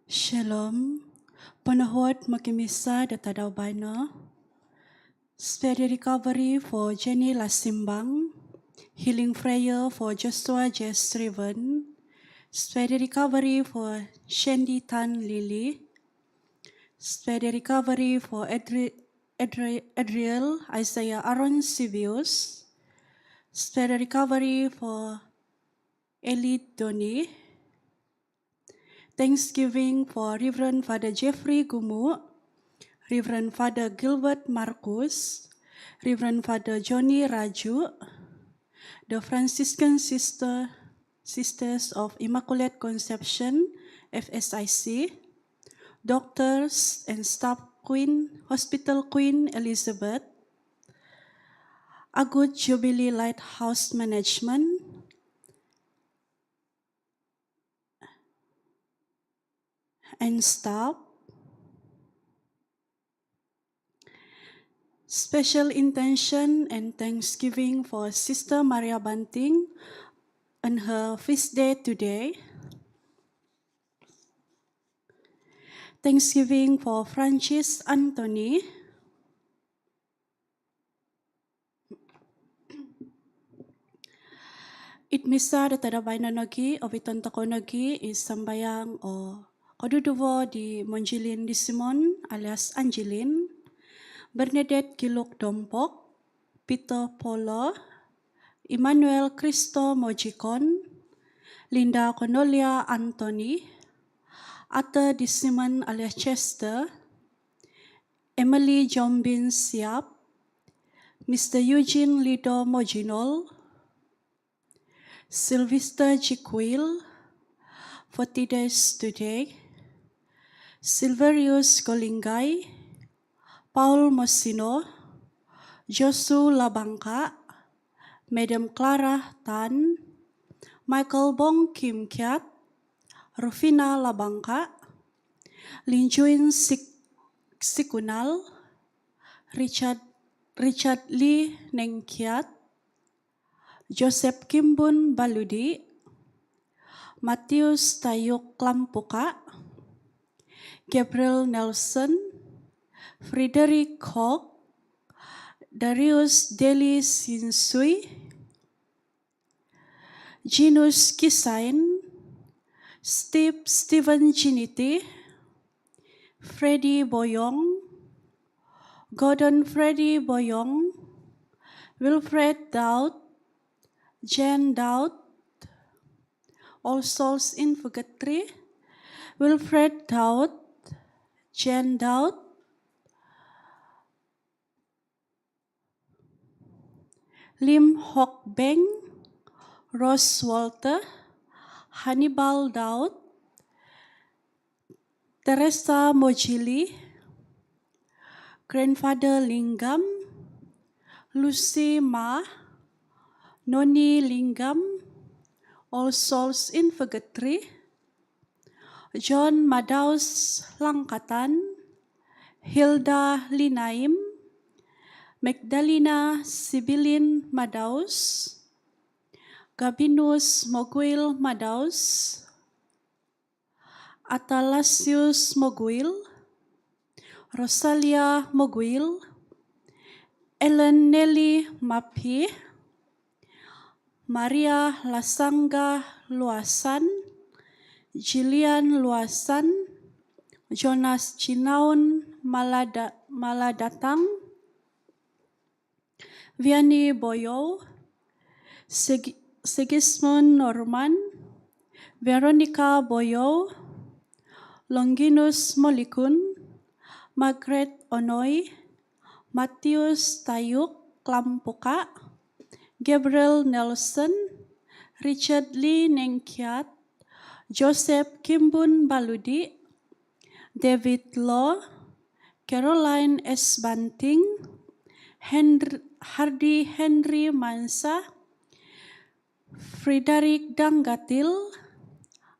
Shalom, panahot makimisa datadaw baino. Steady recovery for Jenny Lasimbang. Healing prayer for Joshua J. Striven. Steady recovery for Shandy Tan Lily. Steady recovery for Adriel Isaiah Aaron Sivius. Steady recovery for Elite Doni. Thanksgiving for Reverend Father Jeffrey Gumu, Reverend Father Gilbert Marcus, Reverend Father Johnny Raju, the Franciscan Sisters of Immaculate Conception, FSIC, doctors and staff Queen, Hospital Queen Elizabeth, A Good Jubilee Lighthouse Management, and staff. Special intention and thanksgiving for Sister Maria Banting on her feast day today. Thanksgiving for Francis Anthony. It misa datada baina nogi obiton toko nogi is sambayang o koduduvo di Monjilin di Simon alias Angelin, Bernadette Giluk Dompok, Peter Polo, Emmanuel Cristo Mojikon, Linda Cornelia Anthony, Atta di Simon alias Chester, Emily Jombin Siap, Mr. Eugene Lido Mojinol, Sylvester Jiquil, 40 days today, Silverius Golingay, Paul Mosino, Josu Labangka, Madam Clara Tan, Michael Bong Kim Kiat, Rufina Labangka, Linjuin Sikunal, Richard Lee Nengkiat, Joseph Kimbun Baludi, Matius Tayuk Lampuka, Gabriel Nelson, Frederick Hawk, Darius Deli Sinsui, Jinus Kisain, Stephen Chiniti, Freddy Boyong, Gordon Freddy Boyong, Wilfred Dowd, Jen Dowd, All Souls in Purgatory, Wilfred Dowd, Jen Dowd, Lim Hock Beng, Ross Walter, Hannibal Dowd, Teresa Mojili, Grandfather Lingam, Lucy Ma, Noni Lingam, All Souls in Purgatory, John Madaus Langkatan, Hilda Linaim, Magdalena Sibilin Madaus, Gabinus Moguil Madaus, Atalasius Moguil, Rosalia Moguil, Ellen Nelly Mapi, Maria Lasanga Luasan, Jillian Luasan, Jonas Cinaun Maladatang, Vianney Boyo, Sigismund Norman, Veronica Boyo, Longinus Molikun, Margaret Onoy, Matius Tayuk Klampuka, Gabriel Nelson, Richard Lee Nengkiat, Joseph Kimbun Baludi, David Law, Caroline S. Banting, Hardy Henry Mansa, Frederick Danggatil,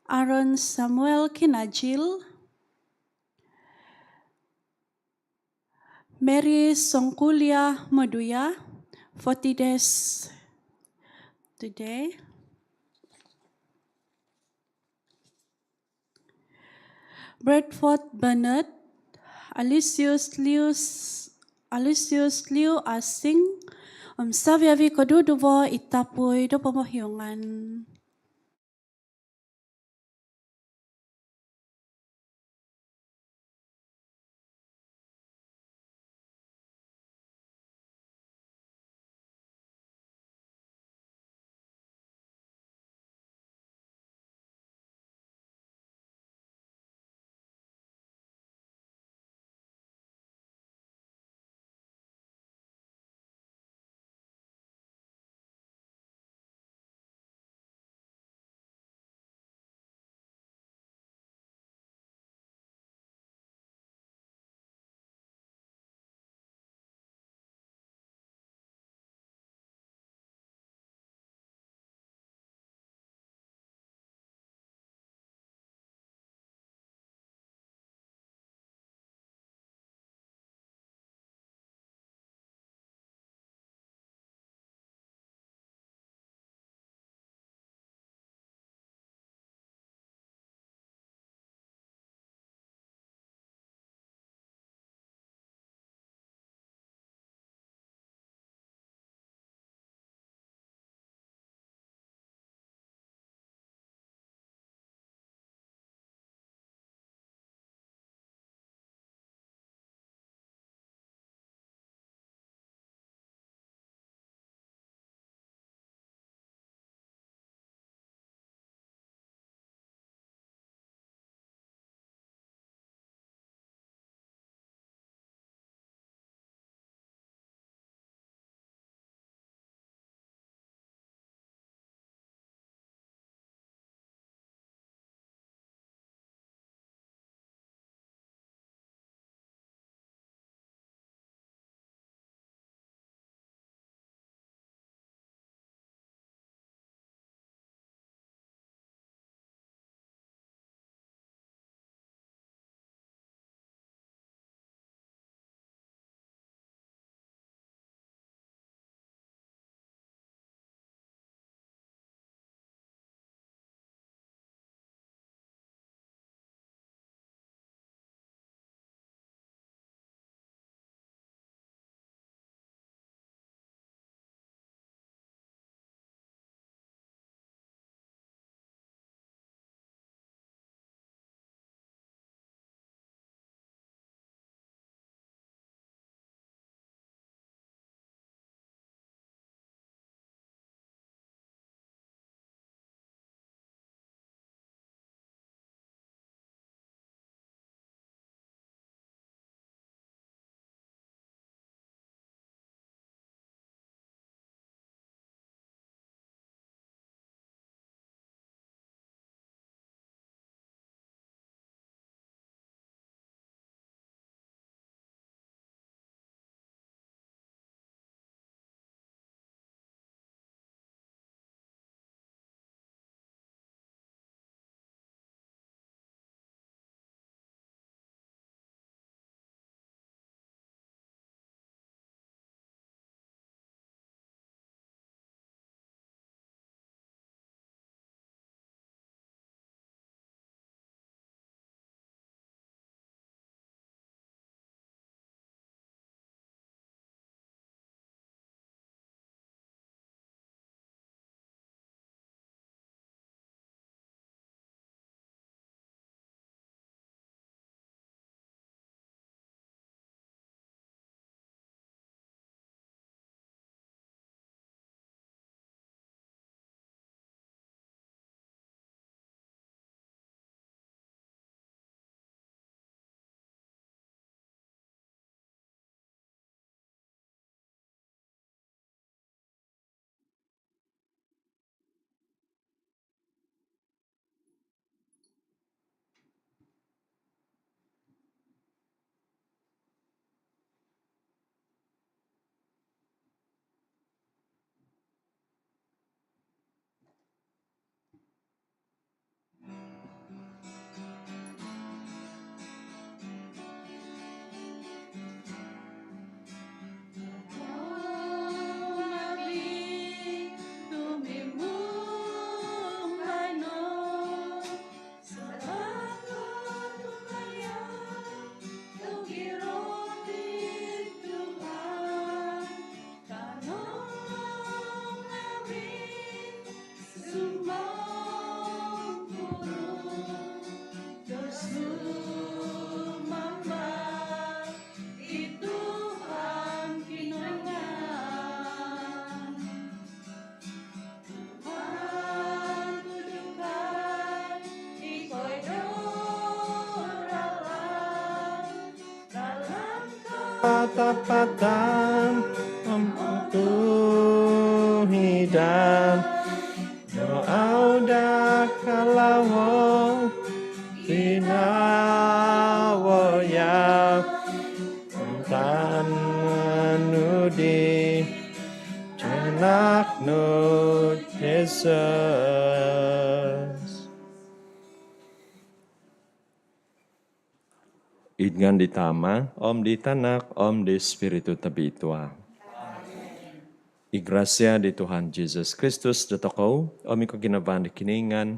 Aaron Samuel Kinajil, Mary Songkulia Maduya, 40 days today. Bradford Bernard, Alicius Liu Asing, Saviavi Koduduvo Itapui do Pomohyungan. ketapatan mematuhi dan doa udah kalawong pinawoya tan nudi cenak nu Jesus. Idngan ditama, Om di tanak, Om di Spiritu tabitua. Igracia di Tuhan Yesus Kristus datokau, Om iko ginaban di kiningan,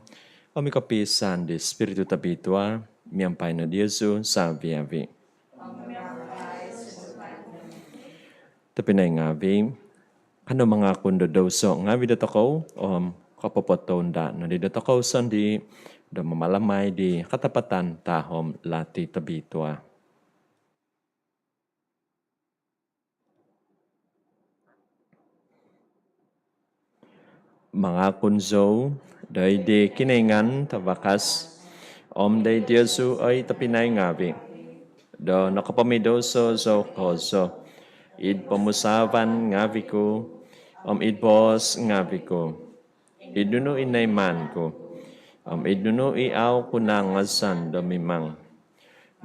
Om iko pisan di Spiritu tabitua, miampay na Diesu sa viavi. Tapi na ngavi, kano mga kundodoso ngavi datokau, Om kapopoton da na di datokau sandi, da mamalamay di katapatan tahom lati tabitua. Mga kunzo, day di kiningan tabakas, Om day Diesu ay tapinay ngavi. Do nakapamidoso zo kozo, id pamusavan ngavi ko, Om id bos ngavi ko. Iduno inayman ko, Om iduno iaw kunangasan domimang.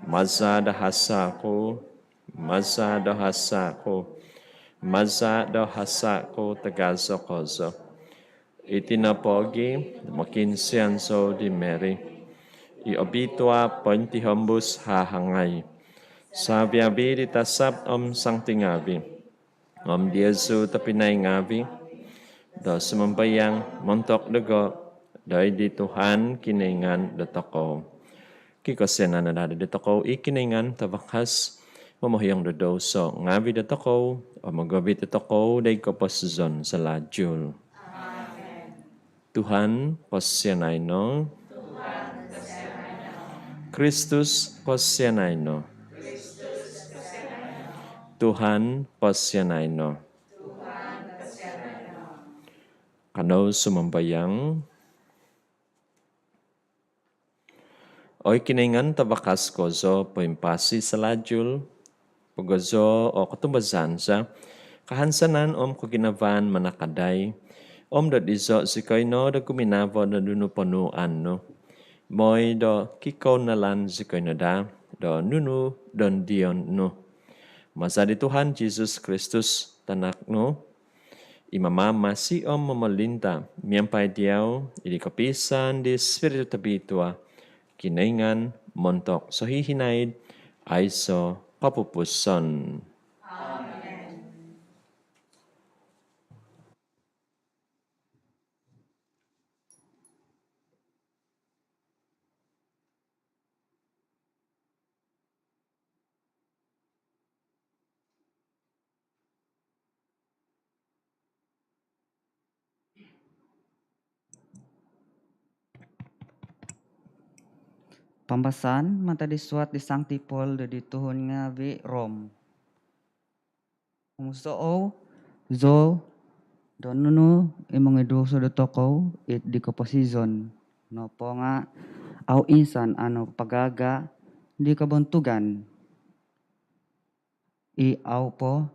Maza dahasa ko, maza dahasa ko, maza dahasa ko tagazo kozo. Itinapogi, makinsianso di Mary. Iobitwa pointihambus hahangay. Sa biabi ditasap Om sang tingabi. Om Diesu tapinay ngabi. Do sumambayang montok dugo. Doy di Tuhan kiningan datoko. Kikosena na nada datoko ikiningan tabakas. Mamuhiyang dodoso ngabi datoko. O magabi datoko day kaposizon sa lajul. Tuhan posyanayno, Kristus posyanayno, Tuhan posyanayno. Kano sumambayang, oy kiningan tabakas kozo poimpasi sa lajul, pagozo o katumbazan sa, kahansanan Om kuginavan manakaday, Om do dizo sikoyno do kuminavo do nunu ponuan no. Moy do kiko nalan sikoyno da do nunu don dion no. Masa di Tuhan Yesus Kristus tanak no. Imamama si Om mamalinta miampay diyaw idi kapisan di Spiritu tabitua kinaingan montok so hihinaid ay so papupuson. Pambasan mata disuat di Sancti Paul di tuhun ngawi Rom. Umusoo zo don nunu imong iduso do toko it di kaposizon. No po nga au insan ano pagaga di kabuntugan. I au po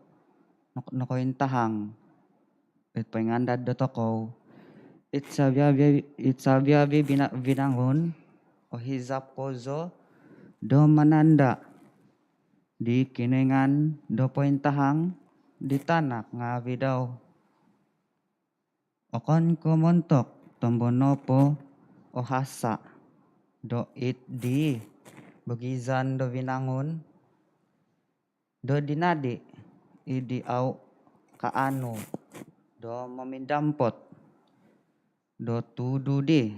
nakointahang it pangandad do toko. It sabya binangon o hizap ko zo do mananda di kiningan do pointahang di tanak nga daw. Okon ko montok tombonopo o hasa do it di bagizan do binangon do dinadi idi au kaano do mamidampot do tudu di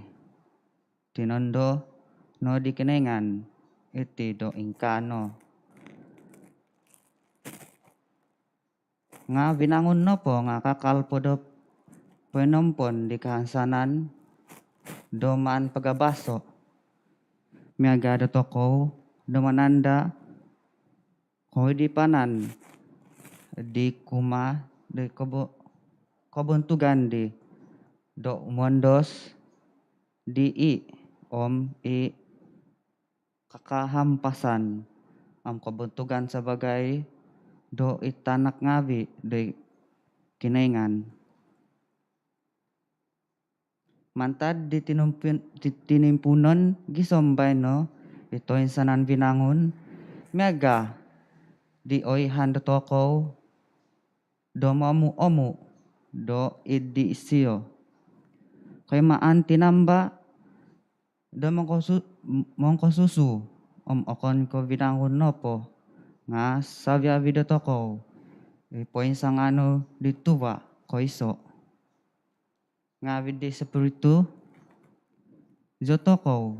tinondo no di kinengan iti do ingkano. Nga binangon no po nga kakalpo do penompon di kahansanan do man pagabaso. Miaga do toko do mananda ko di panan di kuma di kabuntugan di do mondos di i Om i kakahampasan am kabuntugan sebagai do itanak ngawi do kinengan. Mantad di tinimpunan gisombay no ito insanan binangon miaga di oihan do toko do omu do idi isiyo. Kaya maan tinamba do mongko susu okon ko binangon no po nga sabi do toko poin sang ano dituwa ko iso. Nga di sepiritu jotoko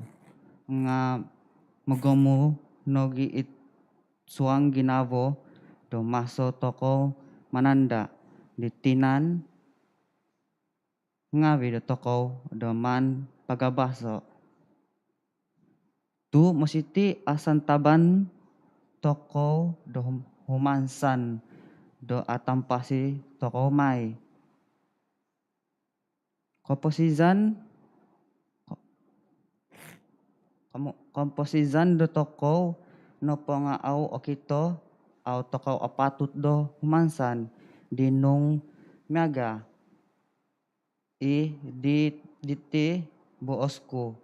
nga magomo nogi it suang ginavo do maso toko mananda di tinan ngawi do toko do man pagabaso. Tu mositi asan taban toko do humansan do atampasi toko mai. Komposizan do toko no po nga au okito au toko apatut do humansan dinung miaga diti boosku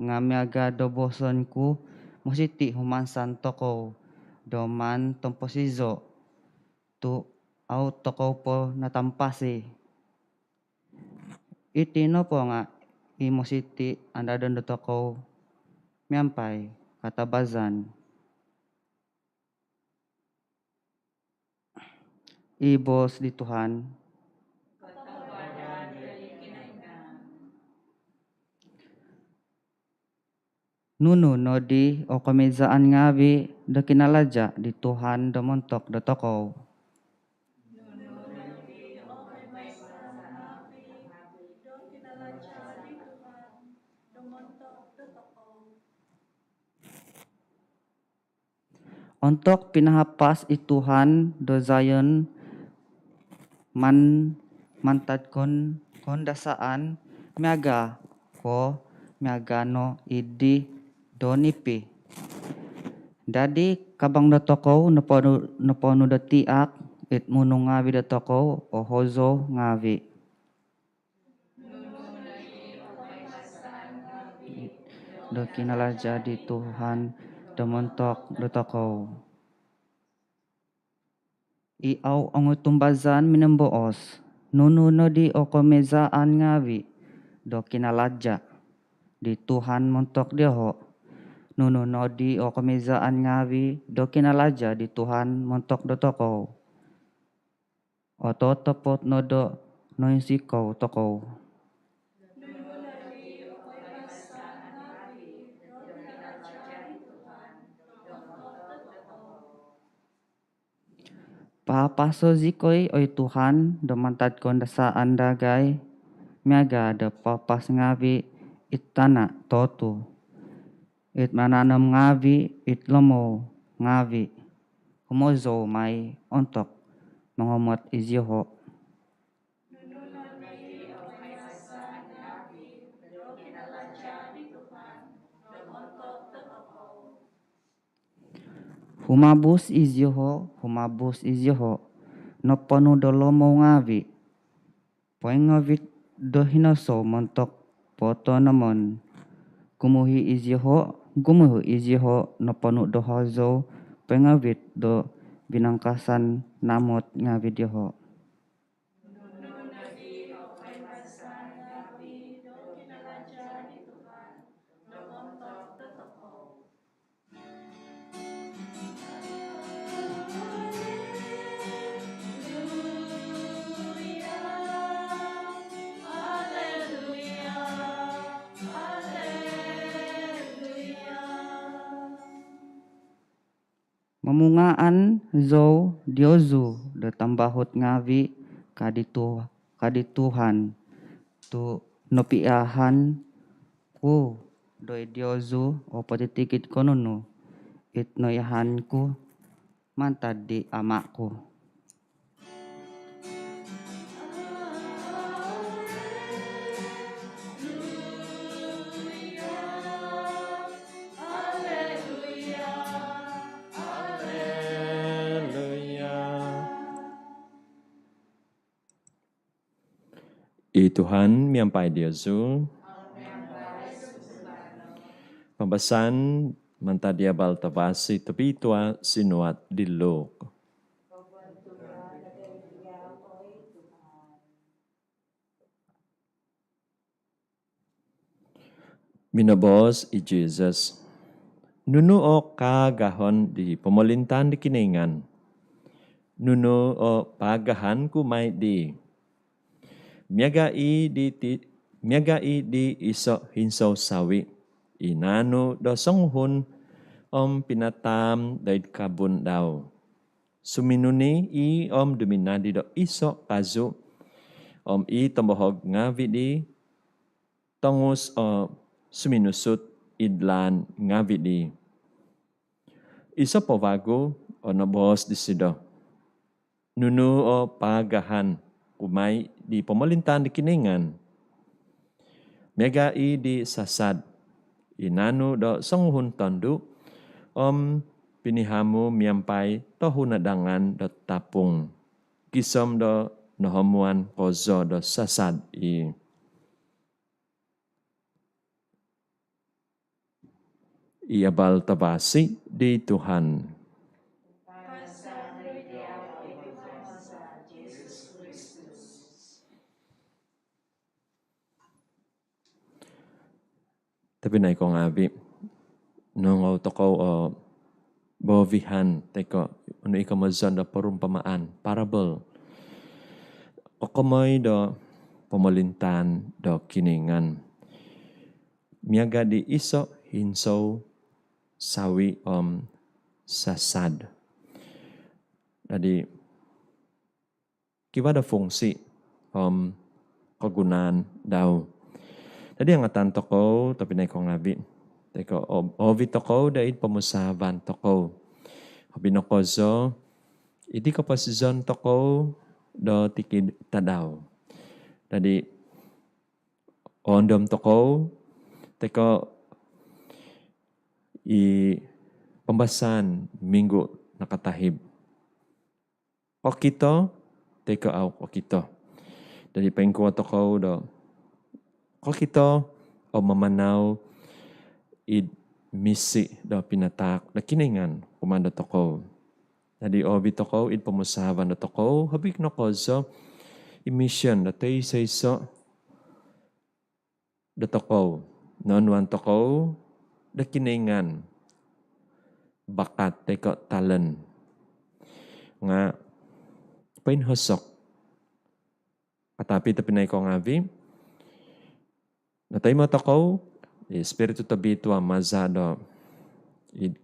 nga miaga do bosonku musiti humansan toko do man tomposizo tu au toko po natampasi. Iti no po nga imositi anda do toko miampay katabazan. Ibos di Tuhan. Nunu no di o kamezaan ngawi do kinalaja di Tuhan do montok do toko. Untuk pinahapas ituhan do Zion mantad kondasaan miaga ko miaga no idi do nipi. Dadi kabang do toko no pono do tiak it munong ngawi do toko o hozo ngawi. Do kinalaja di Tuhan do montok do toko. Iaw ang utumbazan minemboos. Nunu no di o komezaan ngawi do kinalaja di Tuhan montok diho. Nunu no di o komezaan ngawi do kinalaja di Tuhan montok do toko. O totopot no do no insiko toko. Papaso zikoy oy Tuhan do mantad kondasaan dagay miaga do papas ngawi itana totu. It mananam ngawi it lomo ngawi. Humozo may ontok mangomot izyoho. Humabus izyoho no panu do lomo ngawi. Poeng ngawit do hinoso montok poto namon. Gumuhi izyoho no panu do hozo poeng ngawit do binangkasan namot ngawi diho. Mamungaan zo diozu do tambahut ngawi kadituhan tu nopiahan ku do diozu o patitikit konunu it noyahan ku mantad di amaku. Haleluya. I Tuhan miampai Diyos. Pambasan mantadia baltavasi tabitua sinuat dilok. Minabos i Jesus. Nuno o kagahon di pemalintan di kiningan. Nuno o pagahan kumay di. Miagai di iso hinsaw sawi. Inano do songhun pinatam daid kabun daw. Suminuni i duminadi do iso kazu i tambohog ngavi di tongus suminusut idlan ngavi di. Iso pavago nabos di sido. Nunu o pagahan kumay di pemalintan di kiningan. Megai di sasad. Inanu do songhun tondu pinihamu miampai tohunadangan do tapung. Kisom do nohomuan pozo do sasad i. Iabal tabasi di Tuhan. Tapi naik kong abi, nung toko bovihan, teko, ano ikamazan da perumpamaan, parable. Okomoy do pemalintan do kiningan. Miaga di iso hinso sawi sasad. Jadi, kiba da fungsi kegunaan daw. Jadi ang atan toko, tapi naik kong abi. Teko, ovi toko, dahil pamusaban toko. Habi no kozo, idi kapasizon toko, do tikid tadaw. Jadi, ondom toko, teko, i pembasan minggu nakatahib. Kokito, teko au kokito. Jadi, pengkuwa toko, do kokito o mamanaw id misi do pinatak na kiningan kumanda toko. Jadi obi toko id pamusahaban do toko habik no kozo emission do tay sayso do toko. Nonwan toko do kiningan bakat teko talent nga painhosok. Atapi tapi naik kong avi natay mo toko, espiritu tabitua mazado,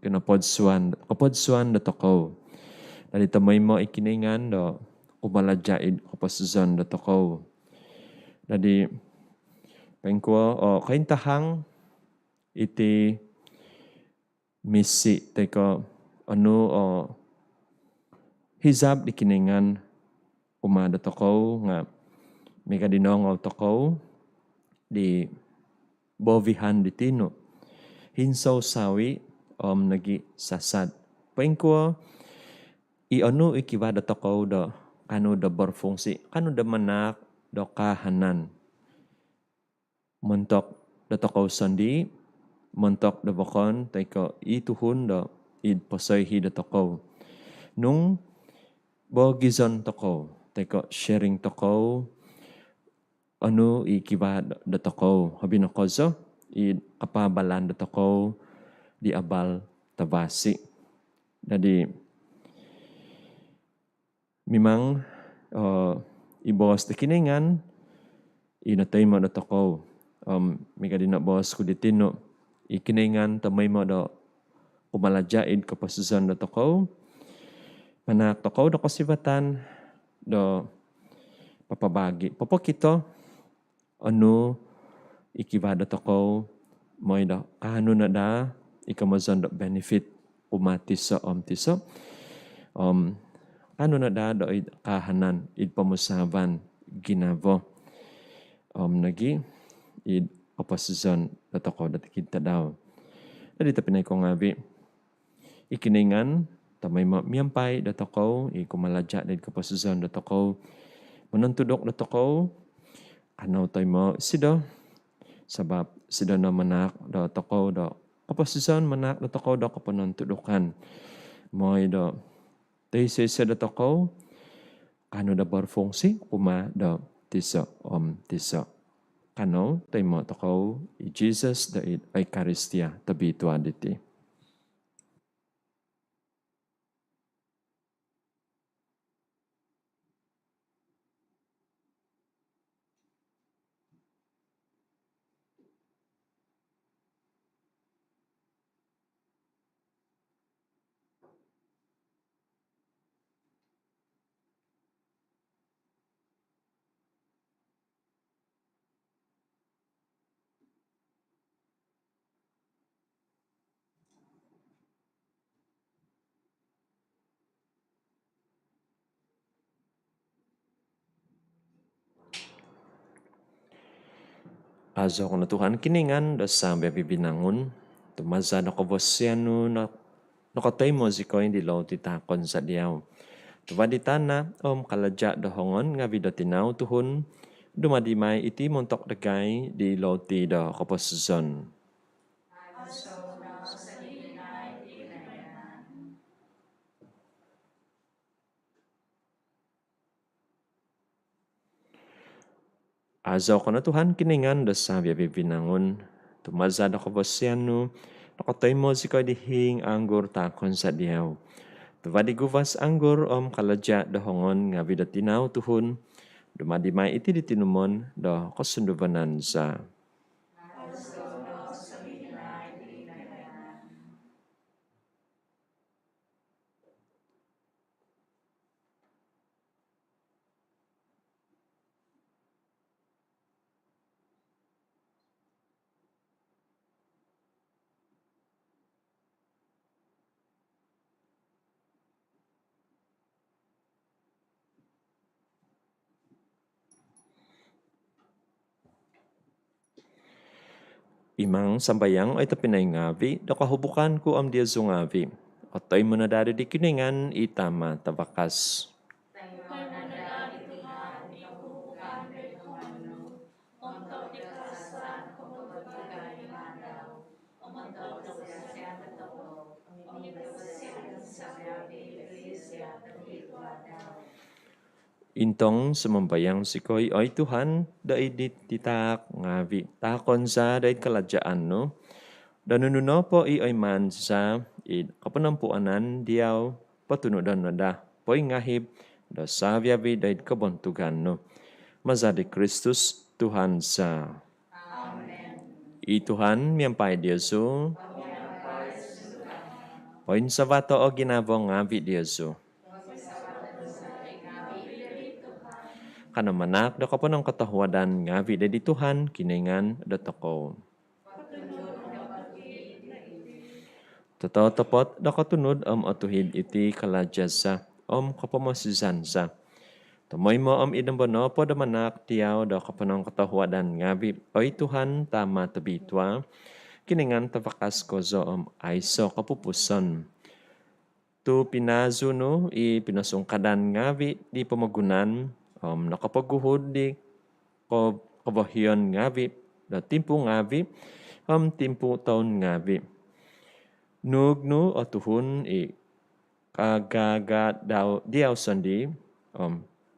kapodsuan do toko. Dali tamay mo ikiningan do, kumaladyaid kapasuzan do toko. Dali, pengko, kaintahang, iti misi, teko, hizab ikiningan, kumada toko, nga, may kadinong o toko, di bovihan di tino. Hinsaw sawi nagi sasad. Pengko iano ikibada toko do kanu do berfungsi. Kanu do manak do kahanan. Mentok do toko sandi. Mentok do bakon teko ituhun do id posoyhi do toko. Nung bogizon toko. Teko sharing toko. Ano ikiba da toko habi no kozo i kapabalan da toko di abal tabasi. Jadi memang ibos da kiningan inatay mo da toko mika din na bos ko ditino ikiningan tamay mo da kumaladyaid kapasusan da toko manak toko da kasibatan do papabagi popokito ano ikibada toko moy da kahano na da ikamazon da benefit umatis sa tiso ano na da do kahanan id pamusaban ginavo nagi id kapasizon da toko da kita daw. Dadi tapinay ko ngabi ikiningan tamay miampay da toko ikumaladya da kapasizon da toko manantudok da toko Kanaw tayo mo sido, sabab sido na manak do toko do kaposisyon manak do toko do kapanon tudukan. Moy do tayo siya do toko, kano da berfungsi kuma do tiso tiso. Kano tayo mo toko i Jesus da Eucharistia tabi tua diti. Azo ko na Tuhan kiningan da sa bibinangon, tumaza na kabosyano na nakatay mo si ko hindi lo titakon sa diyaw. Tubaditana kaladya da hongon nga vida tinaw tuhon, dumadimay iti montok dagay di lo ti da kaposizon. Azo ko na Tuhan kiningan da sa bibinangon, tumaza na kabosyano, nakatay mo si ko dihing anggur takon sa diyaw. Tuvadi guvas anggur kaladya da hongon nga vida tinaw tuhon, dumadimay iti ditinumon da kasundubanan sa. Imang sambayang ay tapinay ngavi, da kahubukan ko am dia zungavi. Otoy mo na dari di kiningan, itama tabakas. Intong sumambayang sikoy, oy Tuhan, daidit titak ngavi. Takon sa daid kaladyaan no. Danununo po oy man sa kapanampuanan diyaw patunudan na da. Poy ngahib da savyabi daid kabontugan no. Mazadi Kristus Tuhan sa. I Tuhan miyampay Diyoso. Poin sa vato o ginabong ngavi Diyoso. Kanamanak da kapo ng katahuadan nga vida di Tuhan kiningan da toko. Totoo tapot da katunod atuhid iti kalajasa kapamasisansa. Tumoy mo idambono po da manak tiyaw da kapo ng katahuadan nga oy Tuhan tama tabitwa kiningan tapakas ko zo aiso kapupuson. Tu pinazuno pinasungkadan nga di pamagunan nakapaguhod di kabahiyan ngavi, da timpo ngavi, timpo taon ngavi. Nugno o tuhon kagaga diaw sandi,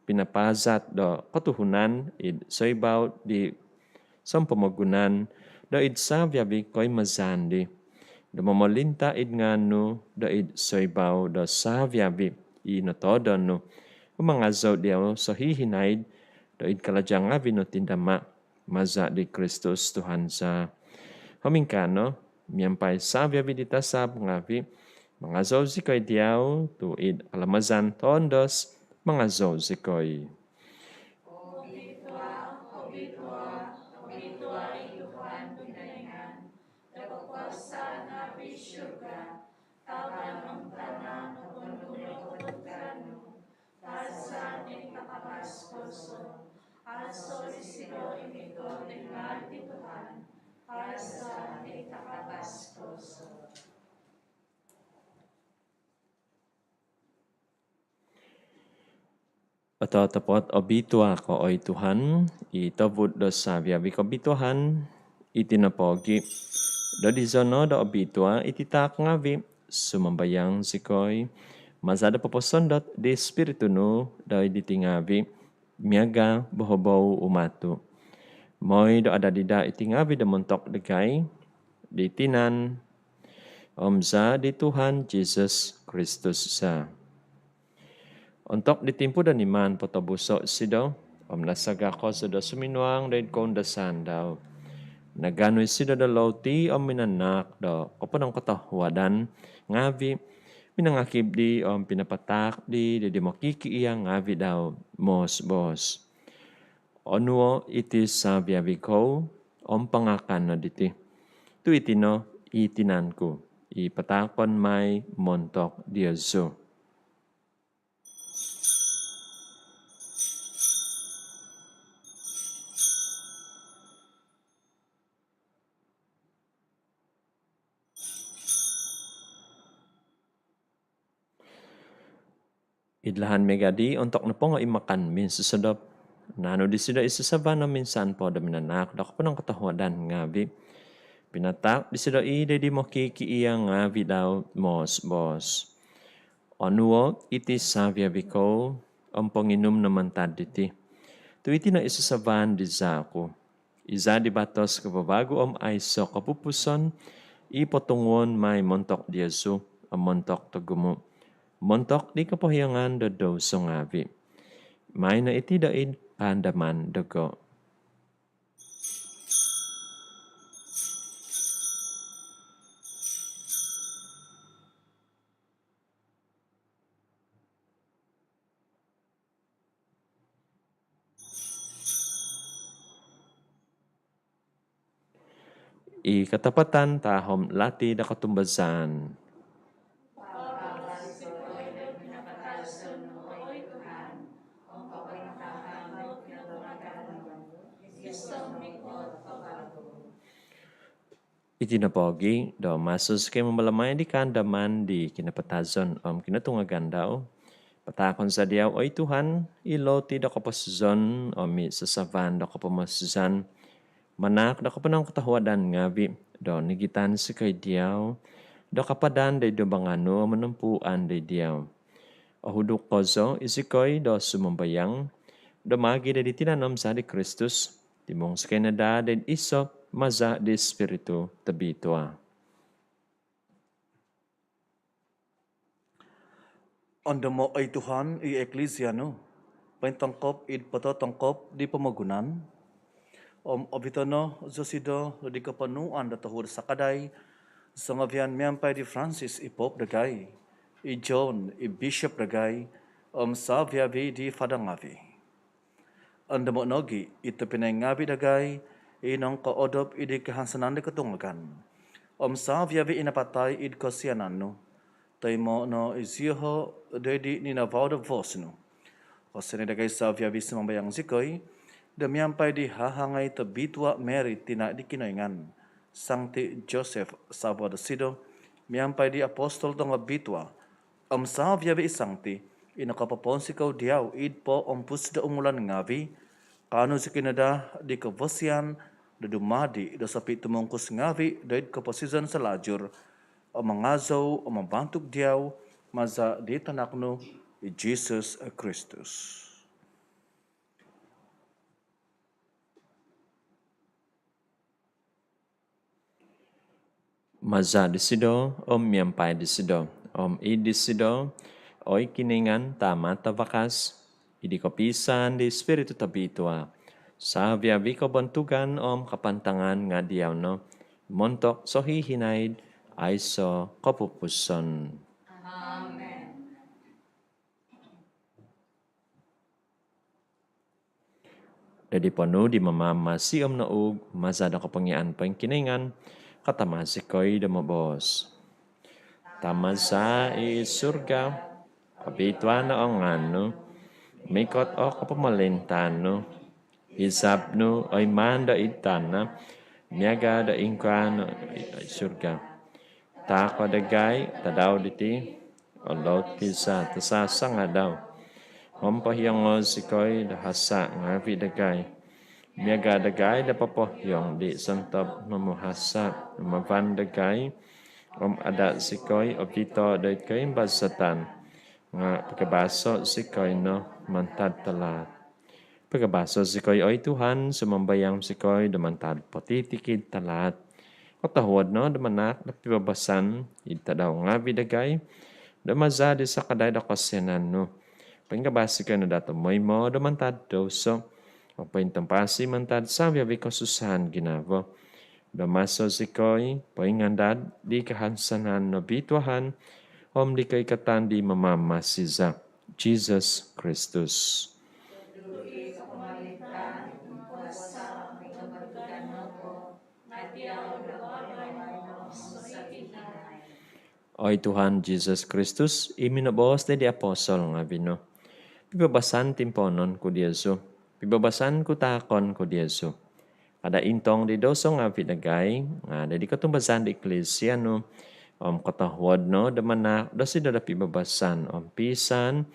pinapazat do katuhunan soibaw di sampamagunan da savyabi koy mazandi. Dumamalinta ngano da soibaw da savyabi inotodon no. Mga zaw diyaw sa hihinaid, doid kaladyang nga vinutindama, maza di Kristus Tuhan sa hamingkano, miyampay sabya vidita sab ngavi, mga zaw zikoy diyaw, tuid alamazan tondos, mga zaw zikoy. Atau tepat obitua ko oy Tuhan, itabut do sabiabi ko bituhan, itinapogi. Do di zono do obitua ititak ngavi, sumambayang sikoy, mazada paposondot di spiritu nu do ditingavi, miaga bohobau umatu. Moy do ada dida itingavi do montok degay, di tinan, omza di Tuhan Jesus Kristus sa. Untuk ditimpu dan iman potobusok sido, nasaga ko sudah suminuang dan kondasan daw. Naganoy sido da lauti minanak do koponang katahuadan ngavi minangakib di pinapatak di makiki iya ngavi daw mos bos. Onuo iti sabiabi ko pangakan na diti. Tu itino itinanku ipatakon may montok diazo. Idlahan megadi untuk napong imakan min susedap. Nano di sida isasaba na minsan po da minanak da kapanang katahuadan ngabi. Pinatak di sida di mo kiki iya ngabi daw mos bos. Onuo iti savia biko ang panginom naman taditi. Tu iti na isasaban di zako. Iza di batos kababago aiso kapupuson ipotungon may montok diazu ang montok tagumo. Montok di kapahiyangan da daw sungavi. May na iti daid pandaman dago. Ikatapatan tahom lati da katumbasan. Itinapogi do masus kay mamalamay di kandaman di kinapatazon kinatungagan daw. Patakon sa diyaw, oy Tuhan, iloti da kapasuzon mi sasavan da kapamasuzan. Manak da kapanang katahuadan ngabi do nigitan si kay diyaw. Do kapadan day do bangano manampuan day diyaw. Ahuduk kozo isikoy do sumambayang. Do magi day ditinanom sa di Kristus. Timong sa Canada day isop maza di Espiritu tabitwa. Anda mo ay Tuhan i Ecclesia no, paintangkop id patotangkop di pamagunan. Obitono zosido di kapanuan da tahur sakaday sa ngavian miyampay di Francis i Pope dagay, i John i Bishop dagay, sa viavi di fadangavi. Anda mo nogi ito pinangavi dagay, inong kaodop idi kahansanan di katungagan. Sa viavi inapatay id kasianan no, tay mo no isiho dedi ni navao da vosno. Kasi nidagay sa viavi sumambayang sikoy, damiampay di hahangay tabitwa Mary tina di kinoyngan. Sancti Joseph Savo da Sido, miampay di apostol tong bitwa. Sa viavi isangti, inakapapon sikaw diyaw id po ompus da umulan ngavi, kano si kinada di kavosian, da dumadi da sapi tumungkus ngavi, da id kaposizan sa lajur, o mangazaw o mabantuk diyaw, maza di tanakno i Jesus Christus. Maza di sido, miyampay di sido, i di sido, oy kiningan tama tabakas, idi kapisan di Espiritu tabitwa. Sa viavi ko bantugan kapantangan nga diyaw no, montok so hihinaid ay so kapupuson. Dadi panu di mamama si naug, mazada kapangyaan pang kiningan, katamasikoy damabos. Tamasa surga, kapitwa na ang ano, mikot o kapamalintano, isap no ay manda itana, miyaga da ingkano surga. Tako dagay, tadaw diti, o lot kisa tasasa nga daw. Om pahyang sikoi dahasa ngavi dagay. Miaga dagay da papohyong di santap memuhasap memavan dagay. Om adat sikoi obito dait kay basatan. Nga pagkabaso sikoi no mantad talat. Pagkabaso sikoi oy Tuhan sumambayang sikoi damantad potitikid talat. Katahuad no damanak na pibabasan itadaw ngavi dagay. Damazadi sa kaday da kasyanan no. Pagkabasi ka na dato mo'y mo damantad doso. O paintampasi mantad sabi abi kasusahan ginavo. Damaso sikoy, paingandad, di kahansanan no bituahan, om di kay katandi mamamasiza. Jesus Christus. Oy Tuhan Jesus Kristus, iminabos di apostol nga bino. Pibabasan timponon ko Diyesu. Pibabasan ko takon ko Diyesu. Kada intong di doso nga pinagay, nga di katumbasan di eklesia no, katahuad no, damanak, dosi da pibabasan, pisan,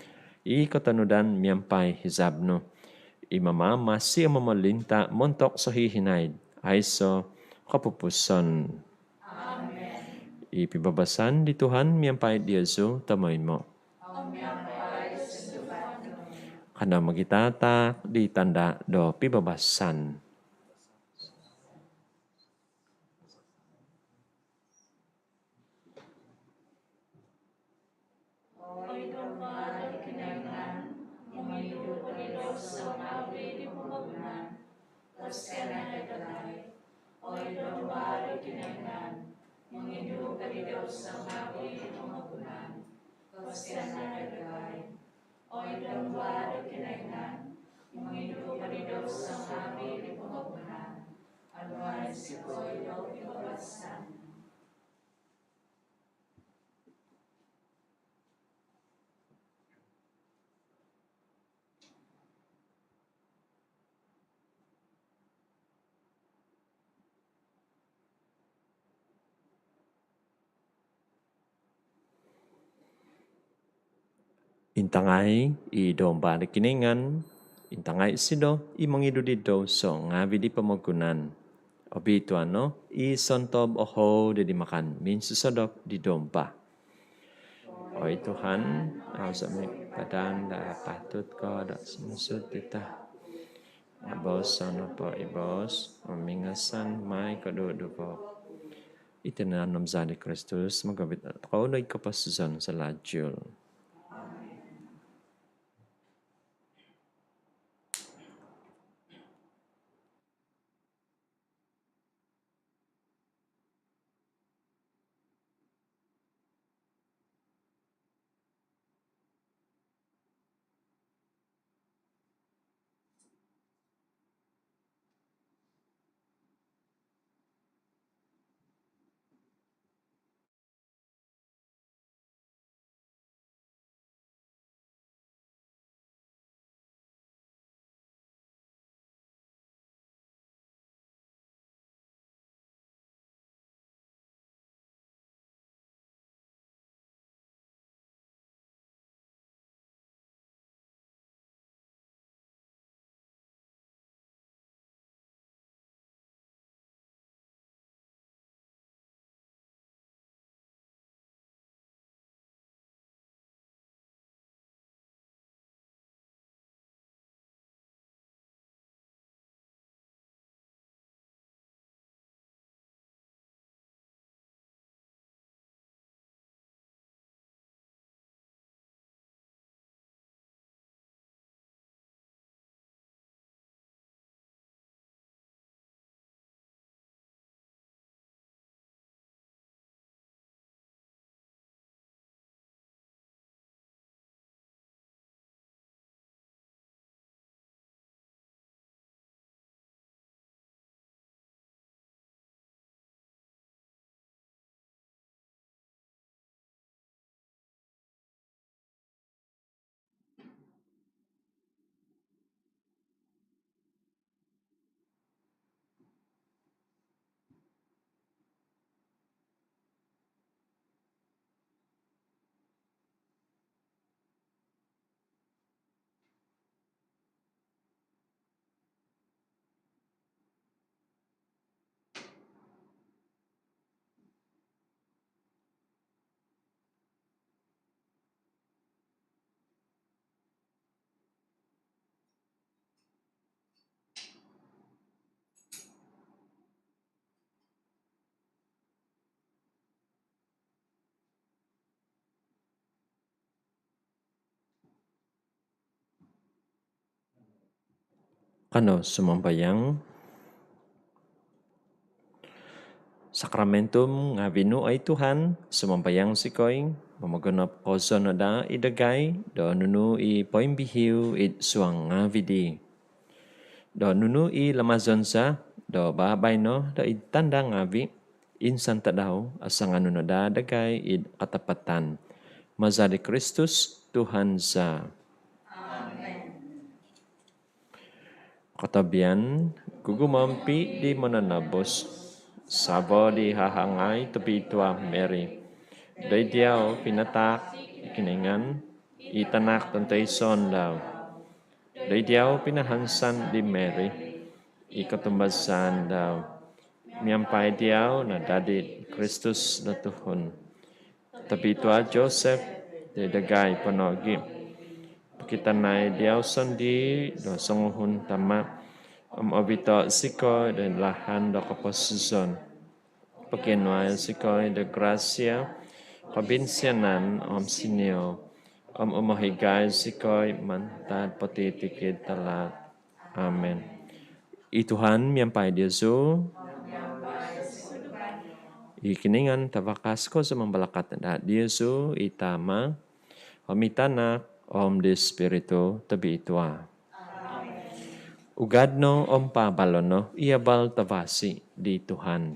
i katanudan miyampay hizab no. Imamama si mamalinta montok sa hihinaid, ay so kapupuson. Ipibabasan di Tuhan miyampay di Yesu tamoy mo. Kada magitatak di tanda do pibabasan. Intangay i domba na kiningan, intangay sido i mangido dito so ngavi di pamagunan. Obito ano, i sontob oho di makan min susodok di domba. Oy Tuhan, sa mi padang da patut ko da sumusud kita. Abos ano po ibos, mingasan may kadudo po. Itinanom zani Kristus, magabit at kaunay kapasuzan sa lajul. Kano sumambayang sakramentum nga vinu ay Tuhan, sumambayang sikoy, mamaganap koso na da idagay, do nunu i poimbihiw it suang nga vidi. Do nunu i lamazon sa, do babay no, do itanda nga vi, insan tadaw, asang ano na da dagay it katapatan. Mazari Kristus, Tuhan sa. Katabian, gugumampi di mananabos, sabo di hahangay tupitwa Mary. Day diyaw pinatak, ikiningan, itanak tantay son daw. Day diyaw pinahansan di Mary, ikatumbasan daw. Miyampay diyaw na dadit Kristus na tuhon. Tapitwa Joseph, di dagay panogi. Pakitanay diyaw sandi, do sanguhun tama, obito sikoy, dan lahan do kaposizon. Pakinway sikoy, de gracia, kabinsianan, sinyo, umahigay sikoy, mantad patitikid talat. Amen. Ituhan, miyampay Diyaso, ikiningan tabakas ko sa mambalakat na Diyaso, itama, omitanak, de Espiritu tabi itwa. Ugad no pabalo no, iabal tabasi di Tuhan.